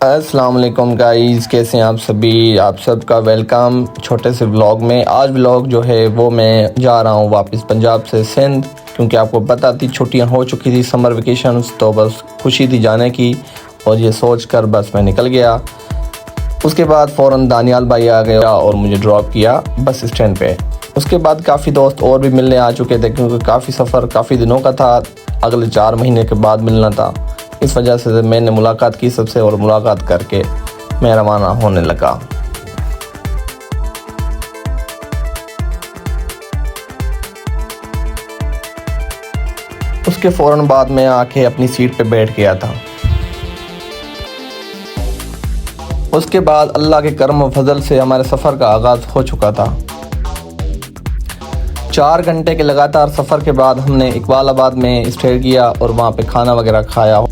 अस्सलाम वालेकुम गाइस, कैसे हैं आप सभी। आप सबका वेलकम छोटे से व्लॉग में। आज व्लॉग जो है वो मैं जा रहा हूँ वापस पंजाब से सिंध, क्योंकि आपको पता थी छुट्टियाँ हो चुकी थी, समर वेकेशन, तो बस खुशी थी जाने की और ये सोच कर बस मैं निकल गया। उसके बाद फ़ौरन दानियाल भाई आ गया और मुझे ड्रॉप किया बस स्टैंड पे। उसके बाद काफ़ी दोस्त और भी मिलने आ चुके थे, क्योंकि काफ़ी सफ़र काफ़ी दिनों का था, अगले 4 महीने के बाद मिलना था। इस वजह से मैंने मुलाकात की सबसे और मुलाकात करके मैं रवाना होने लगा। उसके फ़ौरन बाद मैं आके अपनी सीट पे बैठ गया था। उसके बाद अल्लाह के करम व फजल से हमारे सफ़र का आगाज़ हो चुका था। 4 घंटे के लगातार सफ़र के बाद हमने इकबालाबाद में स्टे किया और वहाँ पे खाना वगैरह खाया।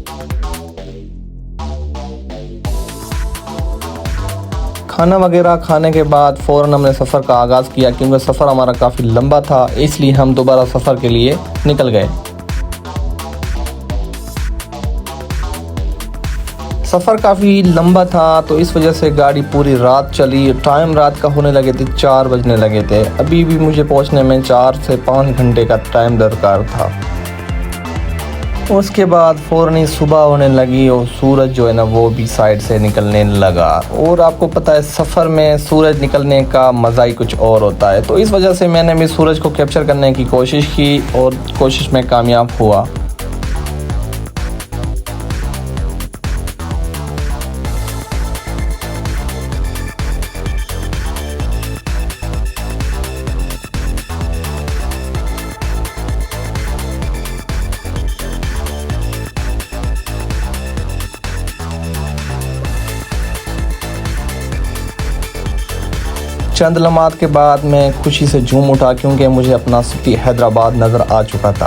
खाना वगैरह खाने के बाद फ़ौरन हमने सफ़र का आगाज़ किया, क्योंकि सफ़र हमारा काफ़ी लंबा था, इसलिए हम दोबारा सफ़र के लिए निकल गए। सफ़र काफ़ी लंबा था तो इस वजह से गाड़ी पूरी रात चली। टाइम रात का होने लगे थे, 4 बजने लगे थे। अभी भी मुझे पहुंचने में 4 से 5 घंटे का टाइम दरकार था। उसके बाद फ़ौरन ही सुबह होने लगी और सूरज जो है ना वो भी साइड से निकलने लगा। और आपको पता है सफ़र में सूरज निकलने का मज़ा ही कुछ और होता है, तो इस वजह से मैंने भी सूरज को कैप्चर करने की कोशिश की और कोशिश में कामयाब हुआ। चंद लम्हात के बाद मैं खुशी से झूम उठा, क्योंकि मुझे अपना सिटी हैदराबाद नज़र आ चुका था।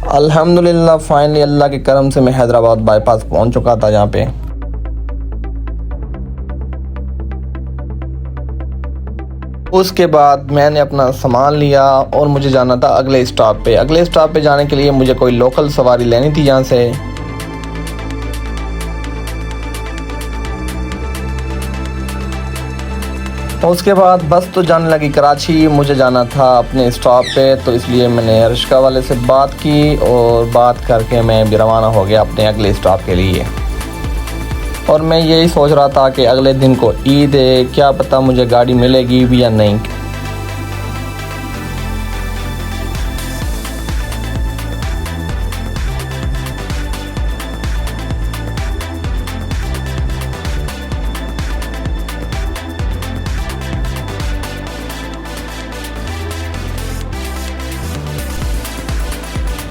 अल्हम्दुलिल्लाह फाइनली अल्लाह के करम से मैं हैदराबाद बाईपास पहुंच चुका था। यहाँ पे उसके बाद मैंने अपना सामान लिया और मुझे जाना था अगले स्टॉप पे। अगले स्टॉप पे जाने के लिए मुझे कोई लोकल सवारी लेनी थी यहाँ से। उसके बाद बस तो जाने लगी कराची, मुझे जाना था अपने स्टॉप पे, तो इसलिए मैंने रिक्शा वाले से बात की और बात करके मैं भी रवाना हो गया अपने अगले स्टॉप के लिए। और मैं यही सोच रहा था कि अगले दिन को ईद है, क्या पता मुझे गाड़ी मिलेगी भी या नहीं।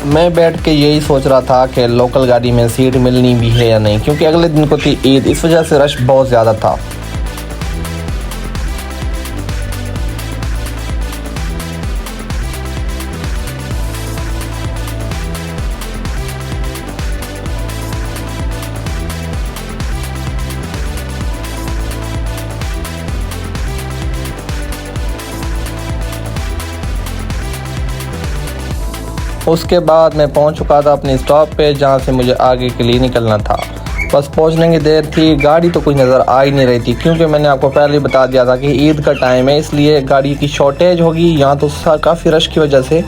मैं बैठ के यही सोच रहा था कि लोकल गाड़ी में सीट मिलनी भी है या नहीं, क्योंकि अगले दिन को थी ईद, इस वजह से रश बहुत ज़्यादा था। उसके बाद मैं पहुंच चुका था अपने स्टॉप पे, जहां से मुझे आगे के लिए निकलना था। बस पहुंचने की देर थी, गाड़ी तो कुछ नज़र आ ही नहीं रही थी, क्योंकि मैंने आपको पहले ही बता दिया था कि ईद का टाइम है, इसलिए गाड़ी की शॉर्टेज होगी। यहाँ तो काफ़ी रश की वजह से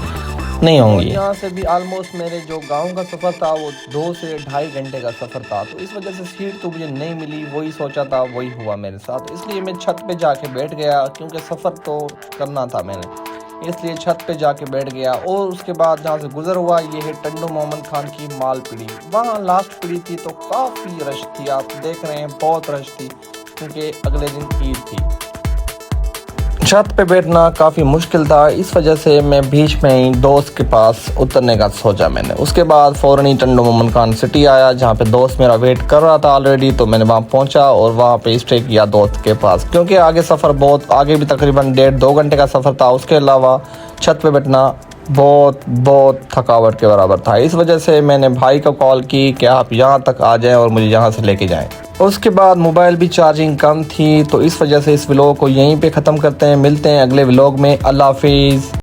नहीं होंगी। यहाँ से भी आलमोस्ट मेरे जो गांव का सफ़र था वो 2 से ढाई घंटे का सफ़र था, तो इस वजह से सीट तो मुझे नहीं मिली। वही सोचा था वही हुआ मेरे साथ, इसलिए मैं छत पे जाके बैठ गया, क्योंकि सफ़र तो करना था मैंने, इसलिए छत पे जाके बैठ गया। और उसके बाद जहाँ से गुजर हुआ ये है टंडू मोहम्मद खान की माल पीढ़ी। वहाँ लास्ट पीढ़ी थी तो काफ़ी रश थी, आप देख रहे हैं बहुत रश थी, क्योंकि अगले दिन ईद थी। छत पे बैठना काफ़ी मुश्किल था, इस वजह से मैं बीच में ही दोस्त के पास उतरने का सोचा मैंने। उसके बाद फ़ौरन ही टंडू मोहम्मद खान सिटी आया, जहाँ पे दोस्त मेरा वेट कर रहा था ऑलरेडी, तो मैंने वहाँ पहुँचा और वहाँ पे स्टे किया दोस्त के पास, क्योंकि आगे सफ़र बहुत आगे भी तकरीबन 1.5-2 घंटे का सफ़र था। उसके अलावा छत पे बैठना बहुत थकावट के बराबर था। इस वजह से मैंने भाई को कॉल की कि आप यहाँ तक आ जाएं और मुझे यहाँ से लेके जाएं। उसके बाद मोबाइल भी चार्जिंग कम थी, तो इस वजह से इस व्लॉग को यहीं पे ख़त्म करते हैं। मिलते हैं अगले व्लॉग में। अल्लाह हाफिज़।